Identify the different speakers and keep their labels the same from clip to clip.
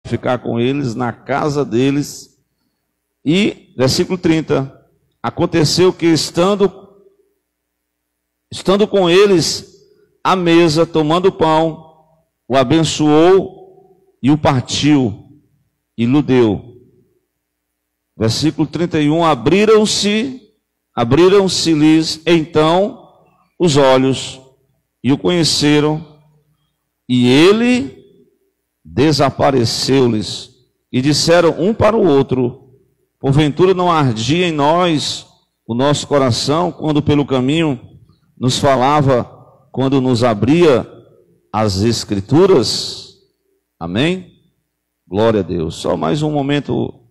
Speaker 1: ficar com eles na casa deles. E, versículo 30, aconteceu que estando com eles à mesa, tomando o pão, o abençoou e o partiu e lhe deu. Versículo 31, abriram-se-lhes então os olhos e o conheceram, e ele desapareceu-lhes. E disseram um para o outro: porventura não ardia em nós o nosso coração, quando pelo caminho nos falava, quando nos abria as Escrituras? Amém? Glória a Deus. Só mais um momento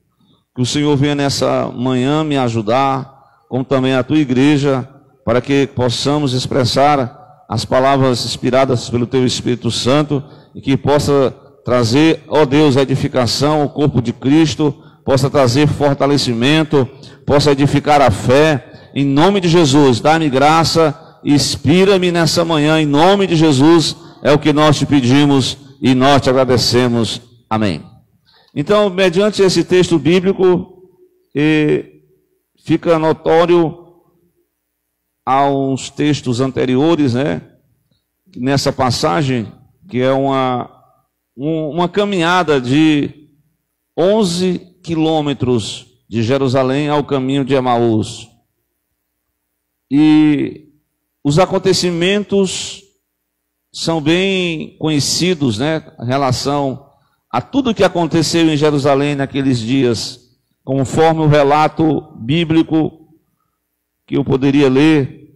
Speaker 1: que o Senhor venha nessa manhã me ajudar, como também a tua igreja, para que possamos expressar as palavras inspiradas pelo teu Espírito Santo e que possa trazer, ó Deus, edificação ao corpo de Cristo, possa trazer fortalecimento, possa edificar a fé, em nome de Jesus. Dá-me graça, inspira-me nessa manhã, em nome de Jesus, é o que nós te pedimos e nós te agradecemos. Amém. Então, mediante esse texto bíblico, fica notório há uns textos anteriores, né, nessa passagem, que é uma caminhada de 11 quilômetros de Jerusalém ao caminho de Emaús. E os acontecimentos são bem conhecidos, né, em relação a tudo que aconteceu em Jerusalém naqueles dias, conforme o relato bíblico que eu poderia ler,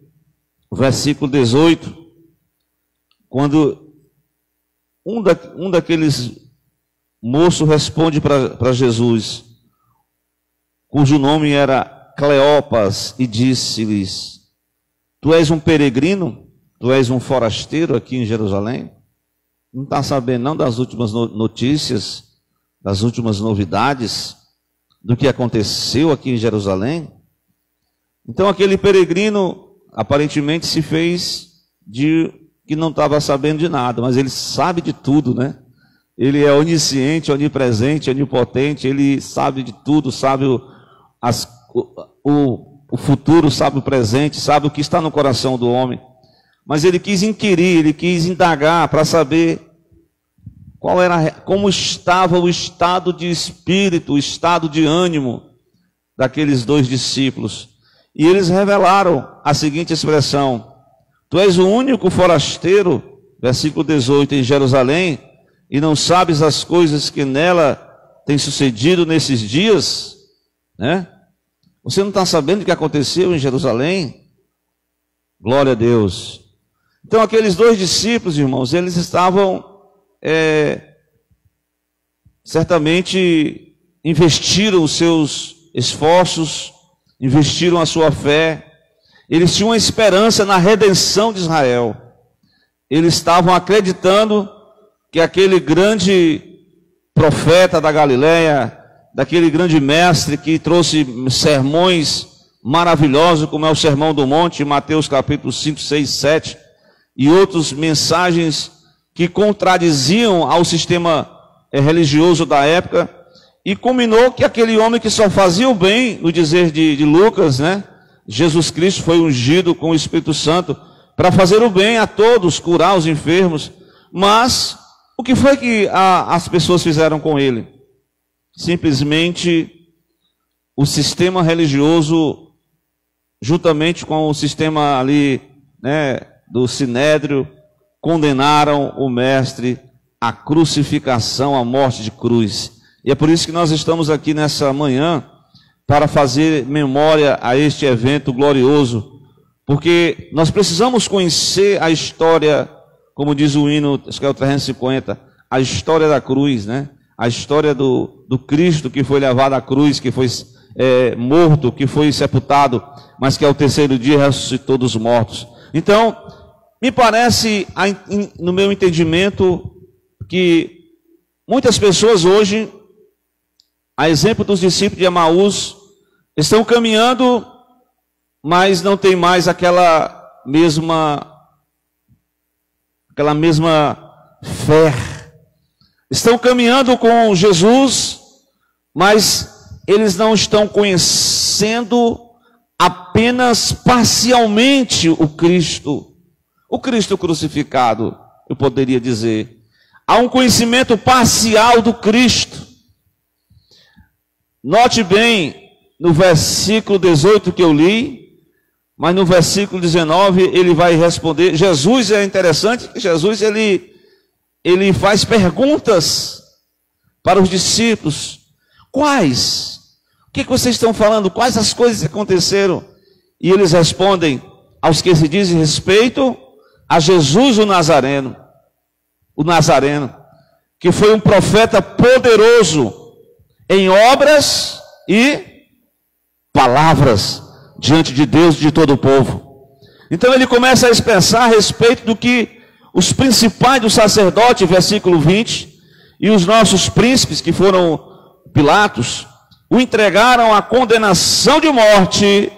Speaker 1: o versículo 18, quando um daqueles moços responde para Jesus, cujo nome era Cleopas, e disse-lhes: tu és um peregrino? Tu és um forasteiro aqui em Jerusalém? Não está sabendo não das últimas notícias, das últimas novidades, do que aconteceu aqui em Jerusalém? Então aquele peregrino aparentemente se fez de que não estava sabendo de nada, mas ele sabe de tudo, né? Ele é onisciente, onipresente, onipotente, ele sabe de tudo, sabe o futuro, sabe o presente, sabe o que está no coração do homem. Mas ele quis inquirir, ele quis indagar para saber como estava o estado de espírito, o estado de ânimo daqueles dois discípulos. E eles revelaram a seguinte expressão: tu és o único forasteiro, versículo 18, em Jerusalém, e não sabes as coisas que nela têm sucedido nesses dias, né? Você não está sabendo o que aconteceu em Jerusalém? Glória a Deus. Então aqueles dois discípulos, irmãos, eles estavam certamente investiram os seus esforços, investiram a sua fé, eles tinham uma esperança na redenção de Israel. Eles estavam acreditando que aquele grande profeta da Galileia, daquele grande mestre que trouxe sermões maravilhosos, como é o Sermão do Monte, Mateus capítulo 5, 6, 7, e outras mensagens que contradiziam ao sistema religioso da época, e culminou que aquele homem que só fazia o bem, no dizer de Lucas, né? Jesus Cristo foi ungido com o Espírito Santo para fazer o bem a todos, curar os enfermos. Mas o que foi que as pessoas fizeram com ele? Simplesmente o sistema religioso, juntamente com o sistema ali, né, do Sinédrio, condenaram o mestre à crucificação, à morte de cruz. E é por isso que nós estamos aqui nessa manhã, para fazer memória a este evento glorioso, porque nós precisamos conhecer a história, como diz o hino, acho que é o 350, a história da cruz, né? A história do Cristo que foi levado à cruz, que foi morto, que foi sepultado, mas que ao terceiro dia ressuscitou dos mortos. Então, me parece, no meu entendimento, que muitas pessoas hoje, a exemplo dos discípulos de Emaús, estão caminhando, mas não tem mais aquela mesma fé, estão caminhando com Jesus, mas eles não estão conhecendo apenas parcialmente o Cristo crucificado, eu poderia dizer. Há um conhecimento parcial do Cristo. Note bem no versículo 18 que eu li, mas no versículo 19 ele vai responder. Jesus, é interessante que Jesus ele faz perguntas para os discípulos. Quais? O que vocês estão falando? Quais as coisas que aconteceram? E eles respondem aos que se dizem respeito a Jesus o Nazareno, que foi um profeta poderoso em obras e palavras diante de Deus e de todo o povo. Então ele começa a expressar a respeito do que os principais do sacerdote, versículo 20, e os nossos príncipes, que foram Pilatos, o entregaram à condenação de morte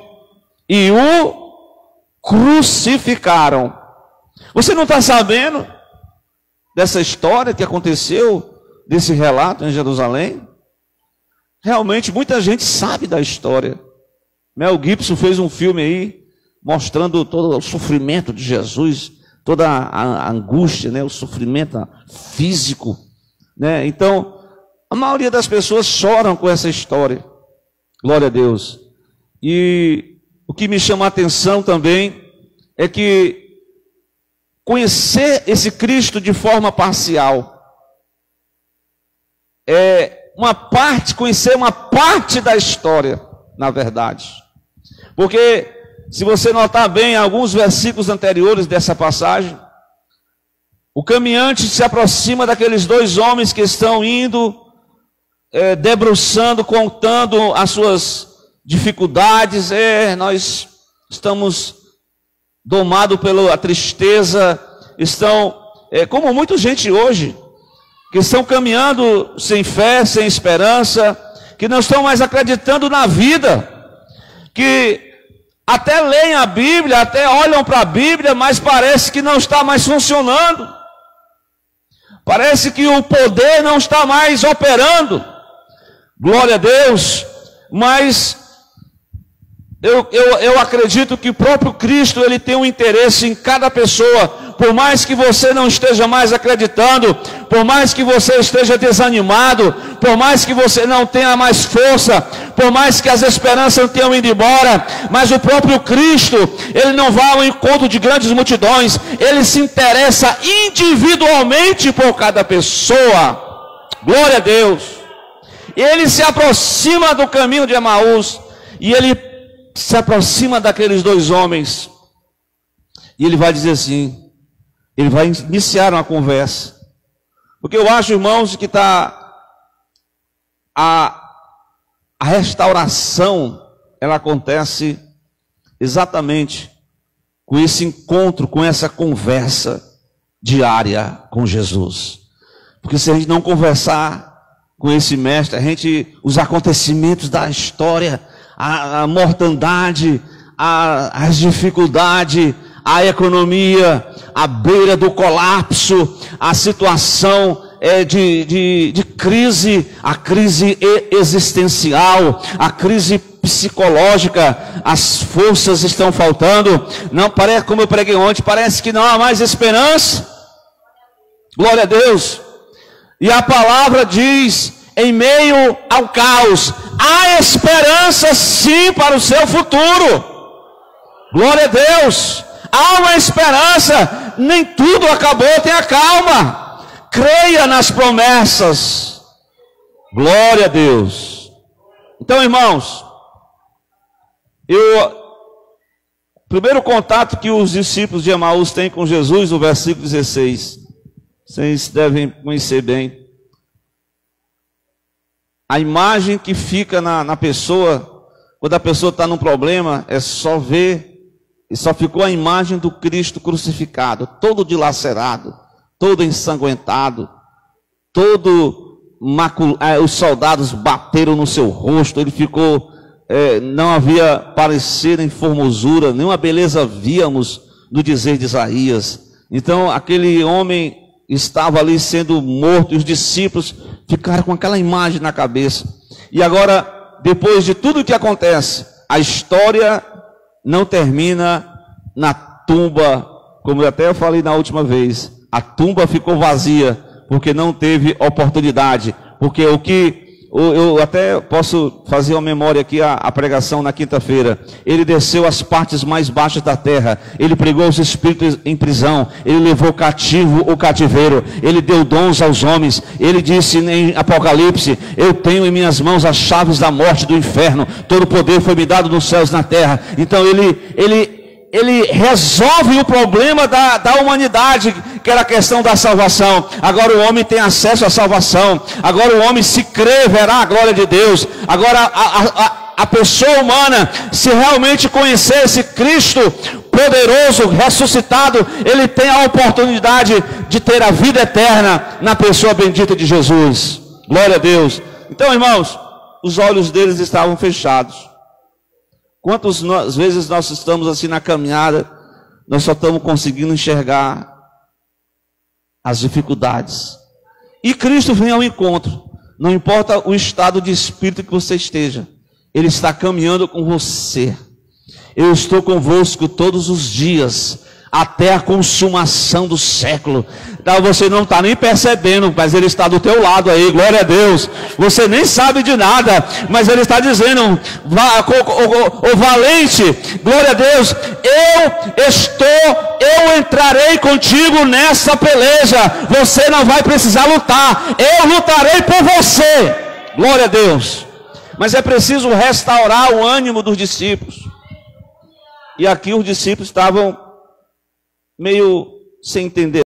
Speaker 1: e o crucificaram. Você não está sabendo dessa história que aconteceu, desse relato em Jerusalém? Realmente muita gente sabe da história. Mel Gibson fez um filme aí mostrando todo o sofrimento de Jesus, toda a angústia, né, o sofrimento físico, né? Então, a maioria das pessoas choram com essa história. Glória a Deus. E o que me chama a atenção também é que conhecer esse Cristo de forma parcial é conhecer uma parte da história, na verdade. Porque, se você notar bem alguns versículos anteriores dessa passagem, o caminhante se aproxima daqueles dois homens que estão indo, debruçando, contando as suas dificuldades. Nós estamos domados pela tristeza, estão, como muita gente hoje, que estão caminhando sem fé, sem esperança, que não estão mais acreditando na vida, que até leem a Bíblia, até olham para a Bíblia, mas parece que não está mais funcionando, parece que o poder não está mais operando. Glória a Deus. Mas eu acredito que o próprio Cristo, ele tem um interesse em cada pessoa. Por mais que você não esteja mais acreditando, por mais que você esteja desanimado, por mais que você não tenha mais força, por mais que as esperanças tenham ido embora, mas o próprio Cristo, ele não vai ao encontro de grandes multidões, ele se interessa individualmente por cada pessoa. Glória a Deus. Ele se aproxima do caminho de Emaús, e ele se aproxima daqueles dois homens, e ele vai dizer assim, ele vai iniciar uma conversa, porque eu acho, irmãos, que a restauração, ela acontece exatamente com esse encontro, com essa conversa diária com Jesus. Porque se a gente não conversar com esse mestre, os acontecimentos da história, a mortandade, as dificuldades, a economia, a beira do colapso, a situação de crise, a crise existencial, a crise psicológica, as forças estão faltando. Não parece, como eu preguei ontem, parece que não há mais esperança. Glória a Deus. E a palavra diz, em meio ao caos, há esperança sim para o seu futuro. Glória a Deus. Há uma esperança, nem tudo acabou, tenha calma. Creia nas promessas. Glória a Deus. Então, irmãos, o primeiro contato que os discípulos de Emaús têm com Jesus, no versículo 16, vocês devem conhecer bem. A imagem que fica na pessoa, quando a pessoa está num problema, é só ver, e só ficou a imagem do Cristo crucificado, todo dilacerado, todo ensanguentado, os soldados bateram no seu rosto, ele ficou, não havia parecer em formosura, nenhuma beleza víamos no dizer de Isaías. Então aquele homem estava ali sendo morto, e os discípulos ficaram com aquela imagem na cabeça. E agora, depois de tudo o que acontece, a história não termina na tumba, como eu até falei na última vez. A tumba ficou vazia, porque não teve oportunidade. Porque o que eu até posso fazer uma memória aqui, a pregação na quinta-feira. Ele desceu às partes mais baixas da terra. Ele pregou os espíritos em prisão. Ele levou cativo o cativeiro. Ele deu dons aos homens. Ele disse em Apocalipse: eu tenho em minhas mãos as chaves da morte e do inferno. Todo poder foi me dado nos céus e na terra. Então ele resolve o problema da humanidade, que era a questão da salvação. Agora o homem tem acesso à salvação. Agora o homem, se crê, verá a glória de Deus. Agora a pessoa humana, se realmente conhecer esse Cristo poderoso, ressuscitado, ele tem a oportunidade de ter a vida eterna na pessoa bendita de Jesus. Glória a Deus. Então, irmãos, os olhos deles estavam fechados. Quantas vezes nós estamos assim na caminhada, nós só estamos conseguindo enxergar as dificuldades. E Cristo vem ao encontro. Não importa o estado de espírito que você esteja, Ele está caminhando com você. Eu estou convosco todos os dias, até a consumação do século. Então você não está nem percebendo, mas Ele está do teu lado aí, glória a Deus. Você nem sabe de nada, mas Ele está dizendo: o valente, glória a Deus, eu entrarei contigo nessa peleja. Você não vai precisar lutar, eu lutarei por você, glória a Deus. Mas é preciso restaurar o ânimo dos discípulos. E aqui os discípulos estavam meio sem entender.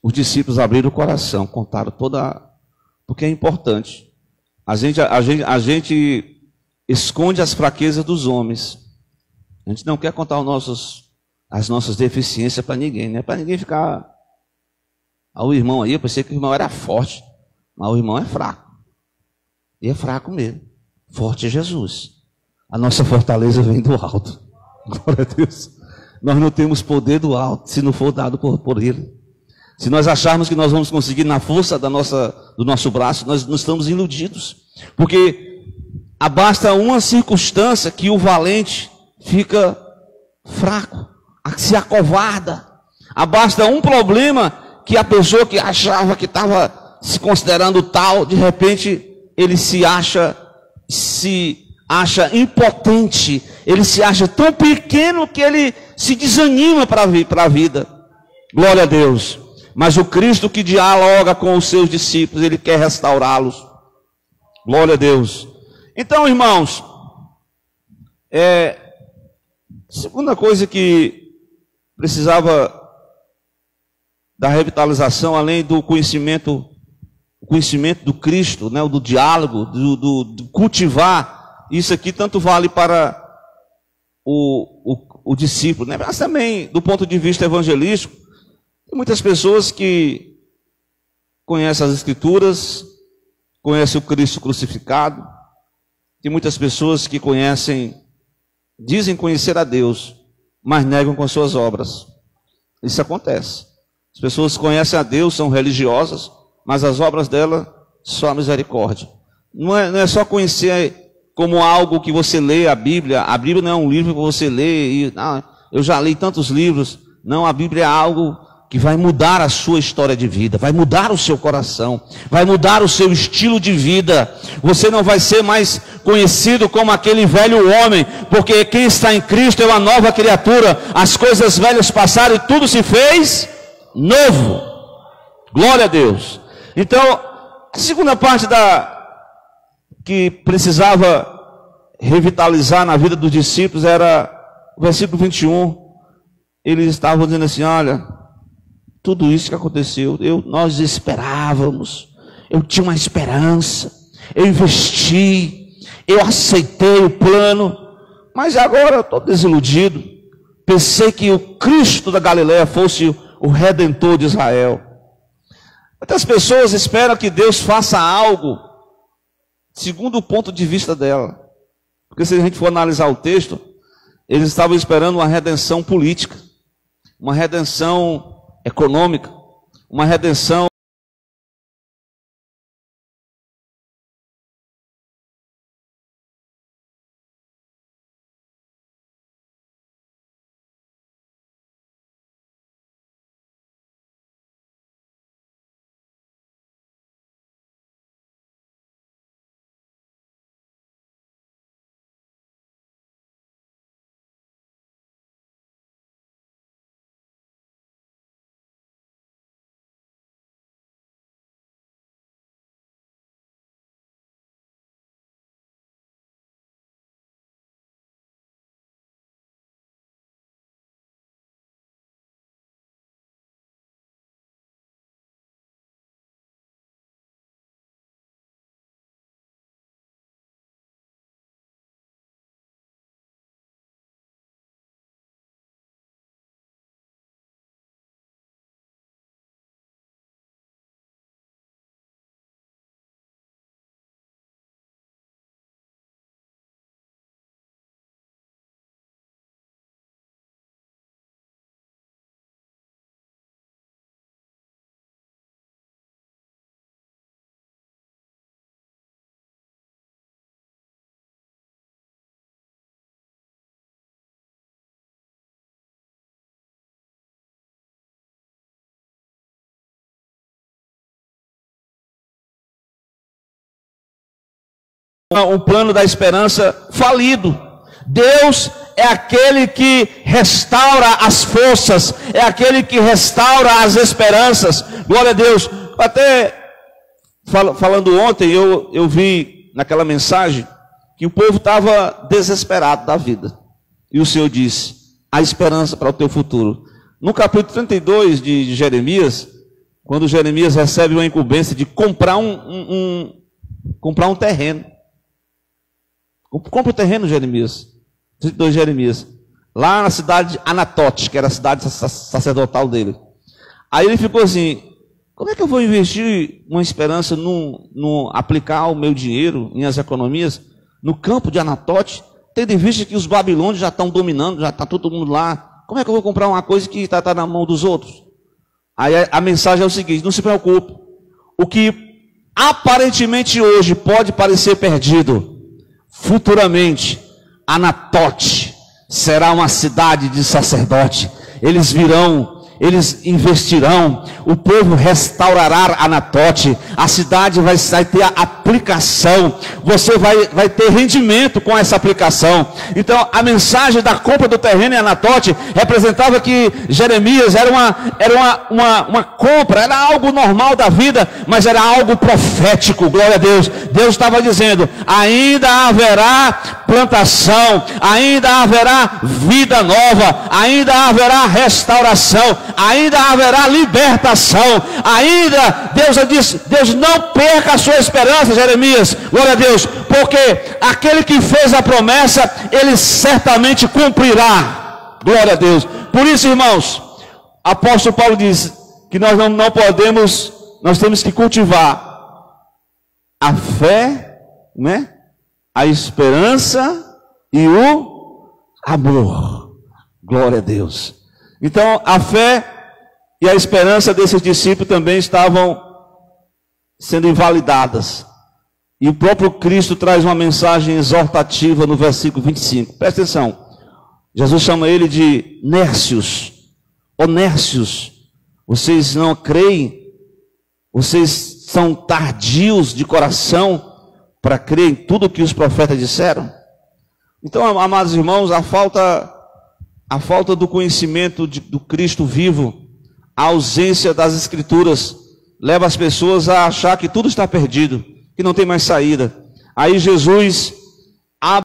Speaker 1: Os discípulos abriram o coração, contaram toda... Porque é importante. A gente esconde as fraquezas dos homens. A gente não quer contar as nossas deficiências para ninguém. Não é para ninguém ficar... o irmão aí, eu pensei que o irmão era forte. Mas o irmão é fraco. E é fraco mesmo. Forte é Jesus. A nossa fortaleza vem do alto. Glória a Deus. Nós não temos poder do alto, se não for dado por Ele. Se nós acharmos que nós vamos conseguir na força do nosso braço, nós estamos iludidos. Porque basta uma circunstância que o valente fica fraco, se acovarda. Basta um problema que a pessoa que achava que estava se considerando tal, de repente ele se acha impotente, ele se acha tão pequeno que ele se desanima para a vida. Glória a Deus. Mas o Cristo que dialoga com os seus discípulos, Ele quer restaurá-los. Glória a Deus. Então, irmãos, segunda coisa que precisava da revitalização, além do conhecimento do Cristo, né, do diálogo, do cultivar, isso aqui tanto vale para o discípulo, né, mas também do ponto de vista evangelístico. Tem muitas pessoas que conhecem as Escrituras, conhecem o Cristo crucificado. Tem muitas pessoas que dizem conhecer a Deus, mas negam com suas obras. Isso acontece. As pessoas conhecem a Deus, são religiosas, mas as obras dela só a misericórdia. Não é só conhecer como algo que você lê a Bíblia. A Bíblia não é um livro que você lê e eu já li tantos livros. Não, a Bíblia é algo que vai mudar a sua história de vida, vai mudar o seu coração, vai mudar o seu estilo de vida. Você não vai ser mais conhecido como aquele velho homem, porque quem está em Cristo é uma nova criatura. As coisas velhas passaram e tudo se fez novo. Glória a Deus. Então, a segunda parte que precisava revitalizar na vida dos discípulos era o versículo 21. Eles estavam dizendo assim: olha, tudo isso que aconteceu, nós esperávamos, eu tinha uma esperança, eu investi, eu aceitei o plano, mas agora eu estou desiludido. Pensei que o Cristo da Galileia fosse o Redentor de Israel. Muitas pessoas esperam que Deus faça algo segundo o ponto de vista dela, porque se a gente for analisar o texto, eles estavam esperando uma redenção política, uma redenção econômica, uma redenção um plano da esperança falido. Deus é aquele que restaura as forças, é aquele que restaura as esperanças. Glória a Deus. Até falando ontem, eu vi naquela mensagem que o povo estava desesperado da vida. E o Senhor disse: há esperança para o teu futuro. No capítulo 32 de Jeremias, quando Jeremias recebe uma incumbência de comprar um terreno. Compra o terreno, Jeremias. 32 Jeremias. Lá na cidade de Anatote, que era a cidade sacerdotal dele. Aí ele ficou assim: como é que eu vou investir uma esperança no aplicar o meu dinheiro, minhas economias, no campo de Anatote, tendo em vista que os babilônios já estão dominando, já está todo mundo lá? Como é que eu vou comprar uma coisa que está na mão dos outros? Aí a mensagem é o seguinte: não se preocupe. O que aparentemente hoje pode parecer perdido, futuramente, Anatote será uma cidade de sacerdote. Eles virão, eles investirão, o povo restaurará Anatote, a cidade vai ter a aplicação, você vai ter rendimento com essa aplicação. Então a mensagem da compra do terreno em Anatote representava que Jeremias era uma compra, era algo normal da vida, mas era algo profético. Glória a Deus. Deus estava dizendo: ainda haverá plantação, ainda haverá vida nova, ainda haverá restauração, ainda haverá libertação, ainda, Deus disse: Deus, não perca a sua esperança, Jeremias, glória a Deus, porque aquele que fez a promessa, ele certamente cumprirá. Glória a Deus. Por isso, irmãos, apóstolo Paulo diz: que nós não podemos, nós temos que cultivar a fé, né? A esperança e o amor. Glória a Deus. Então, a fé e a esperança desses discípulos também estavam sendo invalidadas. E o próprio Cristo traz uma mensagem exortativa no versículo 25. Presta atenção. Jesus chama ele de Nércios. Ô Nércios, vocês não creem? Vocês são tardios de coração para crer em tudo que os profetas disseram? Então, amados irmãos, a falta do conhecimento do Cristo vivo, a ausência das Escrituras, leva as pessoas a achar que tudo está perdido, que não tem mais saída. Aí Jesus abre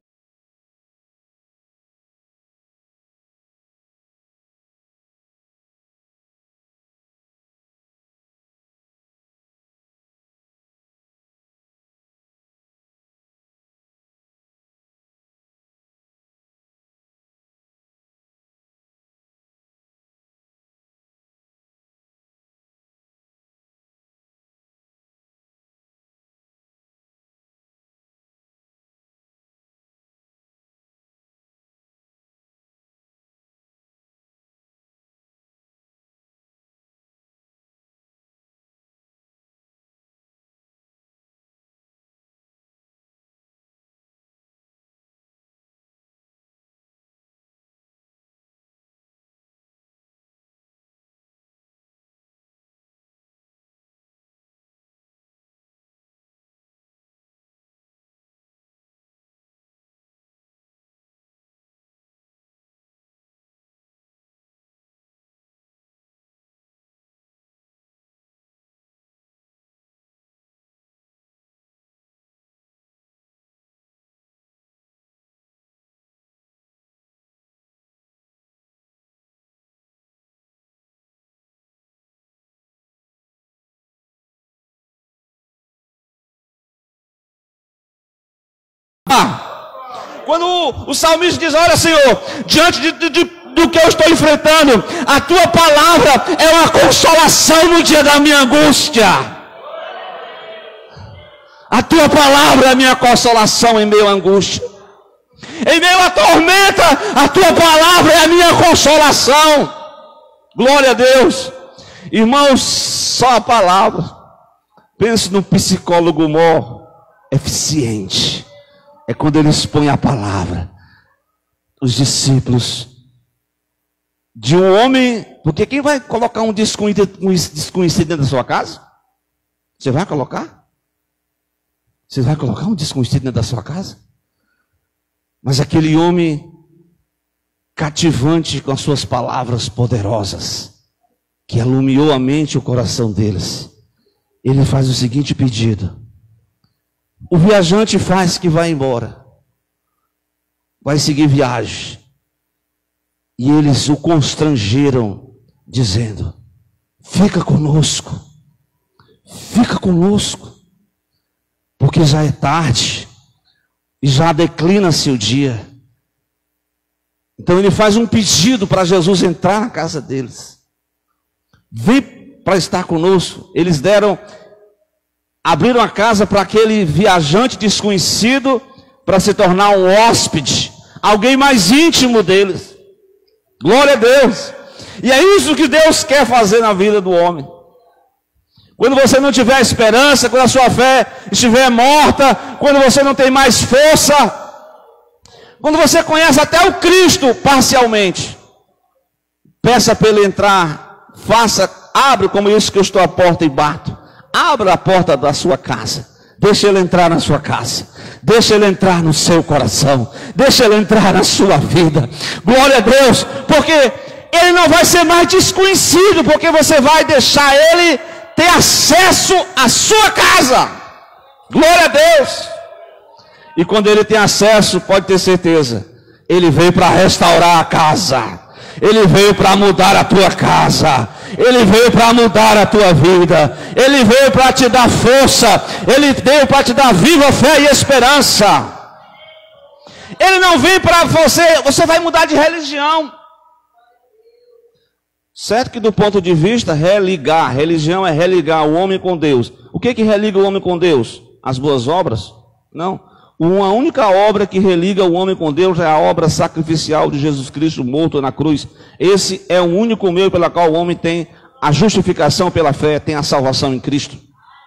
Speaker 1: quando o salmista diz: olha, Senhor, diante do que eu estou enfrentando, a tua palavra é uma consolação no dia da minha angústia. A tua palavra é a minha consolação em meio à angústia. Em meio à tormenta, a tua palavra é a minha consolação. Glória a Deus. Irmãos, só a palavra. Pense num psicólogo maior eficiente. É quando ele expõe a palavra. Os discípulos de um homem, porque quem vai colocar um desconhecido dentro da sua casa? Você vai colocar? Você vai colocar um desconhecido dentro da sua casa? Mas aquele homem cativante com as suas palavras poderosas, que iluminou a mente e o coração deles, ele faz o seguinte pedido. O viajante faz que vai embora, vai seguir viagem, e eles o constrangeram, dizendo: fica conosco, porque já é tarde, e já declina-se o dia. Então ele faz um pedido para Jesus entrar na casa deles. Vem para estar conosco. Eles abriram a casa para aquele viajante desconhecido, para se tornar um hóspede, alguém mais íntimo deles. Glória a Deus. E é isso que Deus quer fazer na vida do homem. Quando você não tiver esperança, quando a sua fé estiver morta, quando você não tem mais força, quando você conhece até o Cristo parcialmente, peça para ele entrar, abre como isso que eu estou à porta e bato. Abra a porta da sua casa. Deixa ele entrar na sua casa. Deixa ele entrar no seu coração. Deixa ele entrar na sua vida. Glória a Deus. Porque ele não vai ser mais desconhecido, porque você vai deixar ele ter acesso à sua casa. Glória a Deus. E quando ele tem acesso, pode ter certeza, ele veio para restaurar a casa. Ele veio para mudar a tua casa. Ele veio para mudar a tua vida. Ele veio para te dar força. Ele veio para te dar viva fé e esperança. Ele não vem para você vai mudar de religião. Certo que do ponto de vista religar, religião é religar o homem com Deus. O que religa o homem com Deus? As boas obras? Não. Uma única obra que religa o homem com Deus é a obra sacrificial de Jesus Cristo morto na cruz. Esse é o único meio pela qual o homem tem a justificação pela fé, tem a salvação em Cristo.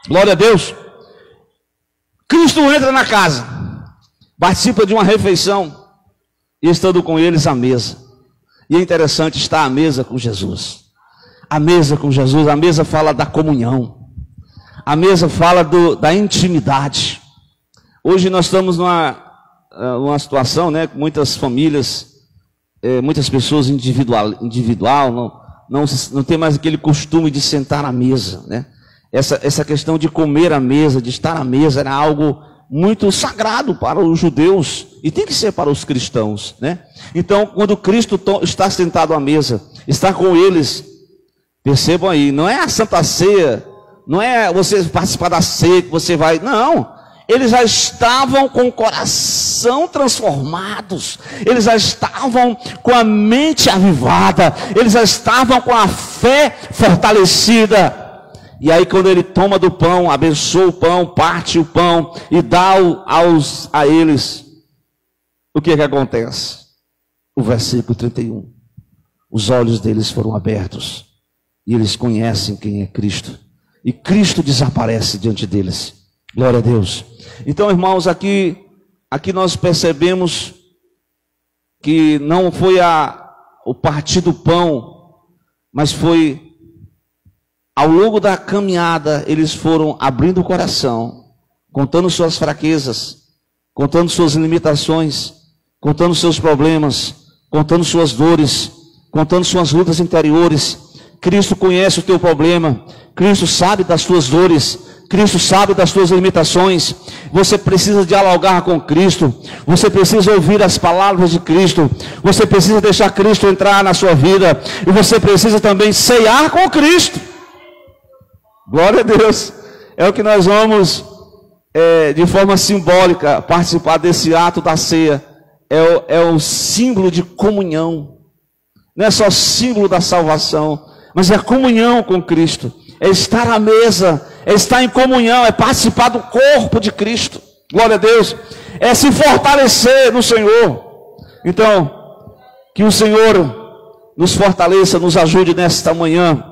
Speaker 1: Glória a Deus. Cristo entra na casa, participa de uma refeição e estando com eles à mesa. E é interessante estar à mesa com Jesus. A mesa com Jesus, a mesa fala da comunhão. A mesa fala da intimidade. Hoje nós estamos numa situação, né, com muitas famílias, muitas pessoas individual não tem mais aquele costume de sentar à mesa, né? Essa questão de comer à mesa, de estar à mesa, era algo muito sagrado para os judeus e tem que ser para os cristãos, né? Então, quando Cristo está sentado à mesa, está com eles, percebam aí, não é a Santa Ceia, não é você participar da ceia que você vai, não. Eles já estavam com o coração transformados, eles já estavam com a mente avivada, eles já estavam com a fé fortalecida. E aí quando ele toma do pão, abençoa o pão, parte o pão e dá a eles, o que acontece? O versículo 31. Os olhos deles foram abertos e eles conhecem quem é Cristo. E Cristo desaparece diante deles. Glória a Deus. Então, irmãos, aqui nós percebemos que não foi o partir do pão, mas foi ao longo da caminhada, eles foram abrindo o coração, contando suas fraquezas, contando suas limitações, contando seus problemas, contando suas dores, contando suas lutas interiores. Cristo conhece o teu problema, Cristo sabe das tuas dores, Cristo sabe das tuas limitações. Você precisa dialogar com Cristo, você precisa ouvir as palavras de Cristo, você precisa deixar Cristo entrar na sua vida, e você precisa também ceiar com Cristo. Glória a Deus. É o que nós vamos, de forma simbólica, participar desse ato da ceia. É um símbolo de comunhão. Não é só símbolo da salvação, mas é a comunhão com Cristo. É estar à mesa, é estar em comunhão, é participar do corpo de Cristo. Glória a Deus. É se fortalecer no Senhor. Então, que o Senhor nos fortaleça, nos ajude nesta manhã.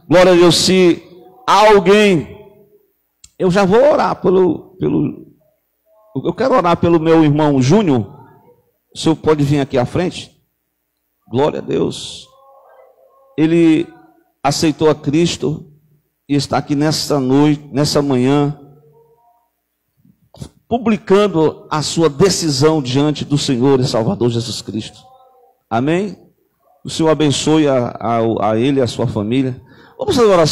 Speaker 1: Glória a Deus. Se alguém, eu já vou orar eu quero orar pelo meu irmão Júnior. O senhor pode vir aqui à frente? Glória a Deus. Ele aceitou a Cristo e está aqui nessa noite, nessa manhã, publicando a sua decisão diante do Senhor e Salvador Jesus Cristo. Amém? O Senhor abençoe a ele e a sua família. Vamos fazer oração.